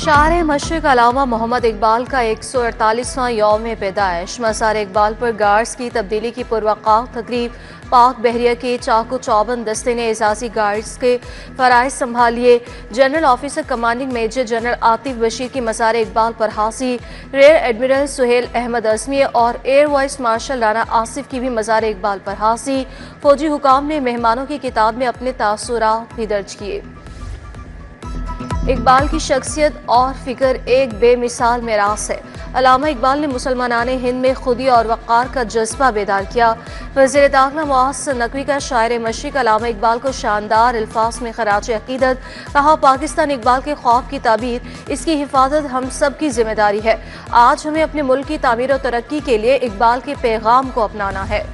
शायर मशरिक अल्लामा मोहम्मद इकबाल का 148वां यौम पैदाइश। मज़ार इकबाल पर गार्ड्स की तब्दीली की पुरवक़ा तकरीब। पाक बहरिया के चाकू चौबंद दस्ते ने एजाजी गार्ड्स के फ़राइज़ संभालिए। General officer commanding major general Atif Bashir की मज़ार इकबाल पर हाज़िरी। रेयर एडमिरल सुहेल अहमद अज़मी और air vice marshal Rana Asif की भी मज़ार इकबाल पर हाज़िरी। फौजी हुकाम ने मेहमानों की किताब में अपने तासुरात भी दर्ज किए। इकबाल की शख्सियत और फिक्र एक बेमिसाल मेरास है। अल्लामा इकबाल ने मुसलमानाने हिंद में खुदी और वक़ार का जज्बा बेदार किया। वज़ीर दाखिला मुआज़ नकवी का शायर मशरिक अल्लामा इकबाल को शानदार अल्फाज में खराज अक़ीदत कहा। पाकिस्तान इकबाल के ख्वाब की ताबीर, इसकी हिफाजत हम सब की जिम्मेदारी है। आज हमें अपने मुल्क की तामीर और तरक्की के लिए इकबाल के पैगाम को अपनाना है।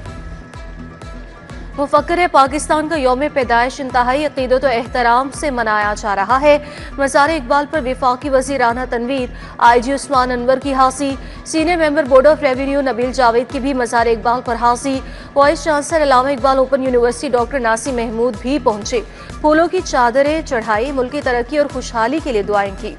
मुफक्किर पाकिस्तान का यौम पैदाइश इंतहाई अक़ीदत और एहतराम से मनाया जा रहा है। मज़ार इकबाल पर वफाकी वज़ीर राना तनवीर, IG उस्मान अनवर की हाज़िरी। Senior member board of revenue Nabeel Javed की भी मज़ार इकबाल पर हाज़िरी। Vice chancellor Allama Iqbal open university doctor Nasir Mahmood भी पहुंचे। फूलों की चादरें चढ़ाई, मुल्क की तरक्की और खुशहाली के लिए दुआएं की।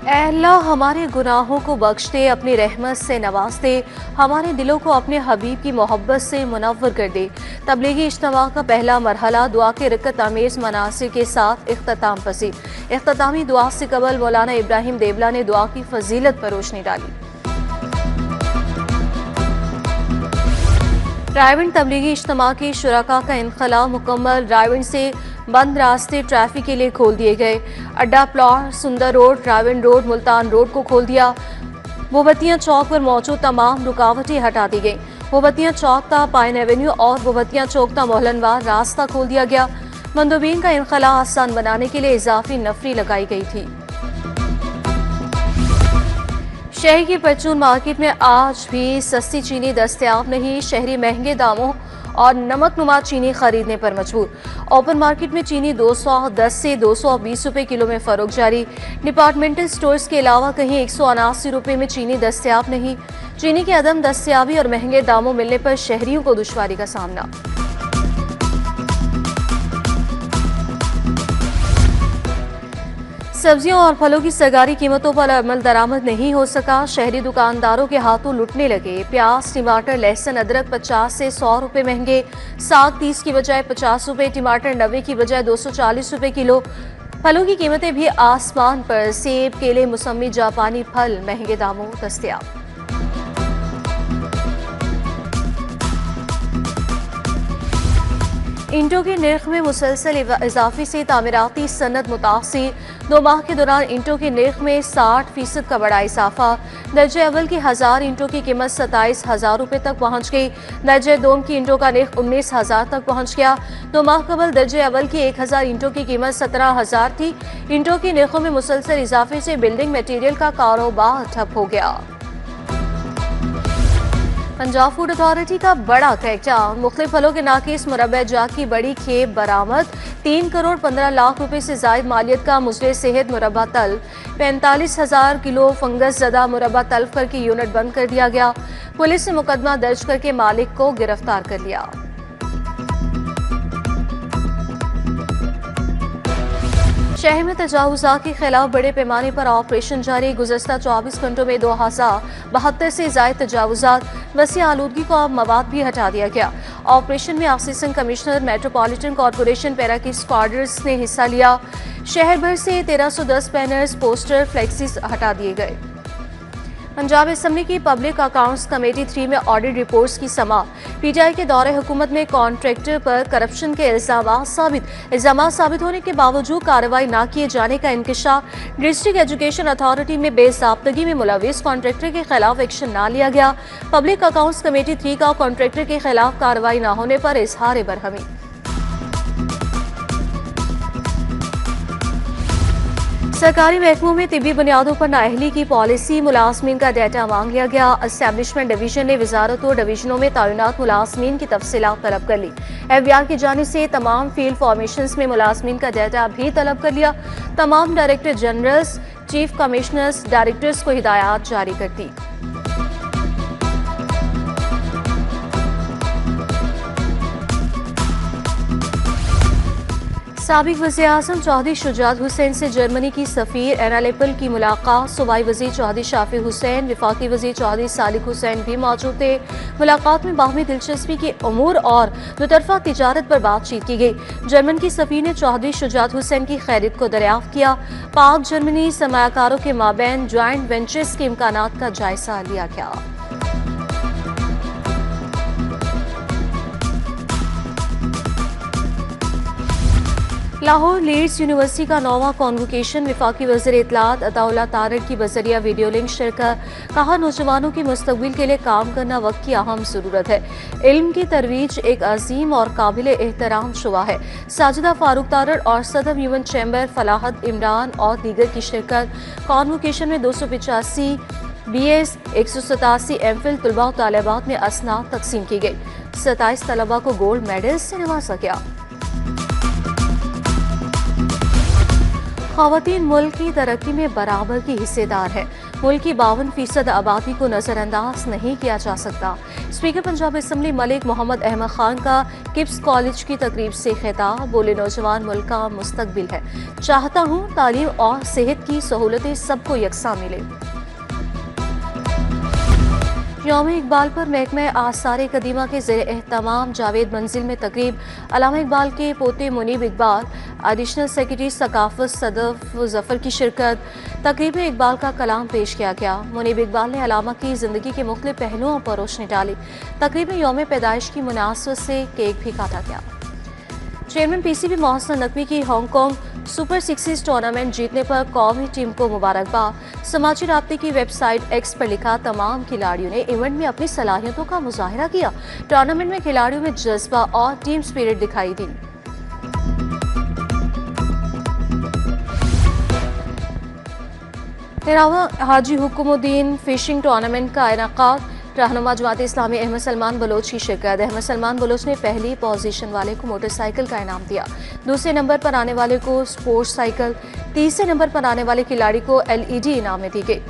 ऐ अल्लाह हमारे गुनाहों को बख्श दे, अपनी रहमत से नवाज दे, हमारे दिलों को अपने हबीब की मोहब्बत से मुनव्वर कर दे। तबलीगी इज्तिमा का पहला मरहला दुआ के रकत आमेज़ मनासिर के साथ इख्तिताम पसीर। इख्तितामी दुआ से कबल मौलाना इब्राहिम देवला ने दुआ की फजीलत पर रोशनी डाली। रायविंड तबलीगी इज्तिमा के शुरका का इनखला मुकम्मल। रायविंड से बंद रास्ते ट्रैफिक के लिए खोल दिए गए। अड्डा प्लॉट, सुंदर road, Raiwind road, Multan road को खोल दिया। मोमबत्तियां चौक पर मौजूद तमाम रुकावटें हटा दी गई। मोमबत्तियां चौक का पाइन एवेन्यू और मोमबत्तियां चौक का मोहलनवार रास्ता खोल दिया गया। मंदोबीन का इनखला आसान बनाने के लिए इजाफी नफरी लगाई गई थी। शहर की परचून मार्केट में आज भी सस्ती चीनी दस्तयाब नहीं। शहरी महंगे दामों और नमक नुमा चीनी खरीदने पर मजबूर। ओपन मार्केट में चीनी 210 से 220 रुपए किलो में फरोख्त जारी। डिपार्टमेंटल स्टोर्स के अलावा कहीं 179 रुपए में चीनी दस्तयाब नहीं। चीनी की अदम दस्तयाबी और महंगे दामों मिलने पर शहरियों को दुश्वारी का सामना। सब्जियों और फलों की सरकारी कीमतों पर अमल दरामद नहीं हो सका। शहरी दुकानदारों के हाथों लुटने लगे। प्याज, टमाटर, लहसुन, अदरक 50 से 100 रुपए महंगे। साग 30 की बजाय 50 रुपए, टमाटर 90 की बजाय 240 रुपए किलो। फलों की कीमतें भी आसमान पर। सेब, केले, मौसमी, जापानी फल महंगे दामों दस्तयाब। ईंटों के निर्ख में मुसलसल इजाफे से तामीराती सनत मुतासिर। 2 माह के दौरान ईंटों के निर्ख में 60% का बड़ा इजाफा। दर्जे अव्वल की 1000 ईंटों की कीमत 27,000 रुपए तक पहुंच गई। दर्जे दोम की ईंटों का निर्ख 19,000 तक पहुंच गया। 2 माह कबल दर्जे अव्वल की 1000 ईंटों की कीमत 17,000 थी। ईंटों की निर्खों में मुसलसल इजाफे से बिल्डिंग मटीरियल का कारोबार ठप हो गया। पंजाब फूड अथॉरिटी का बड़ा क्रैकडाउन। मुख्तलिफ फलों के नाकिस मुरब्बा जात की बड़ी खेप बरामद। 3 करोड़ 15 लाख रुपए से जायद मालियत का मुजरे सेहत मुरब्बा तल्फ। 45,000 किलो फंगस ज़दा मुरब्बा तल्फ करके यूनिट बंद कर दिया गया। पुलिस ने मुकदमा दर्ज करके मालिक को गिरफ्तार कर लिया। शहर में तजावुज़ात के खिलाफ बड़े पैमाने पर ऑपरेशन जारी। गुज़श्ता 24 घंटों में 2072 से ज़ायद तजावुज़ात। वसी आलूदगी को अब मवाद भी हटा दिया गया। ऑपरेशन में assistant commissioner metropolitan corporation para की स्क्वाड्रन्स ने हिस्सा लिया। शहर भर से 1310 बैनर्स, पोस्टर, फ्लेक्सिस हटा दिए गए। पंजाब असेंबली की पब्लिक अकाउंट्स कमेटी 3 में ऑडिट रिपोर्ट्स की समाअत। PTI के दौरे हुकूमत में कॉन्ट्रैक्टर पर करप्शन के इल्जाम साबित होने के बावजूद कार्रवाई न किए जाने का इंकशाफ। डिस्ट्रिक्ट एजुकेशन अथॉरिटी में बेज़ाब्तगी में मुलविस कॉन्ट्रैक्टर के खिलाफ एक्शन न लिया गया। पब्लिक अकाउंट्स कमेटी 3 का कॉन्ट्रैक्टर के खिलाफ कार्रवाई न होने पर इजहार बरहमी। सरकारी महकमों में तिब्बी बुनियादों पर नाअहली की पॉलिसी। मुलाजमीन का डाटा मांग लिया गया। एस्टैब्लिशमेंट डिवीजन ने वजारत और डिवीजनों में तैनात मुलाजमीन की तफसीलात तलब कर ली। FBI की जानिब से तमाम फील्ड फॉर्मेशंस में मुलाजमीन का डाटा भी तलब कर लिया। तमाम director generals, chief commissioners, directors को हिदायत जारी कर दी। साबिक वज़ीर-ए-आज़म चौधरी शुजात हुसैन से जर्मनी की सफ़ीर एना लेपल की मुलाकात। सूबाई वज़ीर चौधरी शाफी हुसैन, वफाकी वज़ीर चौधरी सालिक हुसैन भी मौजूद थे। मुलाकात में बाहमी दिलचस्पी के अमूर और दुतरफा तिजारत पर बातचीत की गई। जर्मन की सफ़ीर ने चौधरी शुजात हुसैन की खैरियत को दरियाफ्त किया। पाक जर्मनी सरमायाकारों के माबैन ज्वाइंट वेंचर्स के इम्कानात का जायजा लिया गया। लाहौर लीड्स यूनिवर्सिटी का 9वां कॉन्वोकेशन। वफाकी वज़ीर इत्तलात अताउल्लाह तारड़ की बजरिया वीडियो लिंक शिरकत। कहा, नौजवानों के मुस्तकबिल के लिए काम करना वक्त की अहम ज़रूरत है। इल्म की तरवीज एक अजीम और काबिल एहतराम शुबा है। साजिदा फारूक तारड़ और सदर ह्यूमन चैम्बर फलाहत इमरान और दीगर की शिरकत। कॉन्वोकेशन में 285 BS 187 MPhil तलबा और तालिबात में असनाद तकसीम की गई। 27 तलबा को गोल्ड मेडल से नवाजा गया। ख़वातीन मुल्क की तरक्की में बराबर की हिस्सेदार है। मुल्क की 52% आबादी को नज़रअंदाज नहीं किया जा सकता। स्पीकर पंजाब असम्बली मलिक मोहम्मद अहमद खान का किप्स कॉलेज की तकरीब से खिताब। बोले, नौजवान मुल्क का मुस्तकबिल है। चाहता हूँ तालीम और सेहत की सहूलतें सबको यकसा मिले। यौम इकबाल पर महकमा आसार कदीमा के ज़ेर एहतमाम जावेद मंजिल में तकरीब। अल्लामा इकबाल के पोते मुनीब इकबाल, एडिशनल सेक्रेटरी सकाफत सदफ जफ़र की शिरकत। तकरीब में इकबाल का कलाम पेश किया गया। मुनीब इकबाल ने अल्लामा की ज़िंदगी के मुख्तलिफ पहलुओं पर रोशनी डाली। तकरीब में यौम पैदाइश की मुनासबत से केक भी काटा गया। चेयरमैन PCB मोहसिन नकवी की हांगकांग सुपर 6 टूर्नामेंट जीतने पर कौमी टीम को मुबारकबाद। समाजी राब्ते की वेबसाइट X पर लिखा, तमाम खिलाड़ियों ने इवेंट में अपनी सलाहियतों का मुजाहिरा किया। टूर्नामेंट में खिलाड़ियों में जज्बा और टीम स्पिरिट दिखाई दी। तेरहवां हाजी हुकुमुद्दीन फिशिंग टूर्नामेंट का इनेकाद। रहनुमा जमात इस्लामी अहमद सलमान बलोच की शिरकत। अहमद सलमान बलोच ने पहली पोजीशन वाले को मोटरसाइकिल का इनाम दिया। दूसरे नंबर पर आने वाले को स्पोर्ट्स साइकिल, तीसरे नंबर पर आने वाले खिलाड़ी को LED इनाम में दी गई।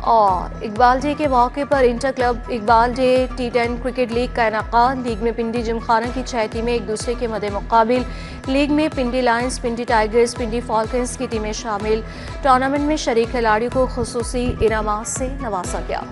और इकबाल डे के मौके पर inter club Iqbal day T10 cricket league का इनेकाद। लीग में पिंडी जिमखाना की 6 टीमें एक दूसरे के मद्दे मुकाबिल। लीग में पिंडी लायंस, पिंडी टाइगर्स, पिंडी फॉल्कन्स की टीमें शामिल। टूर्नामेंट में शरीक खिलाड़ियों को खुसूसी इनामात से नवाजा गया।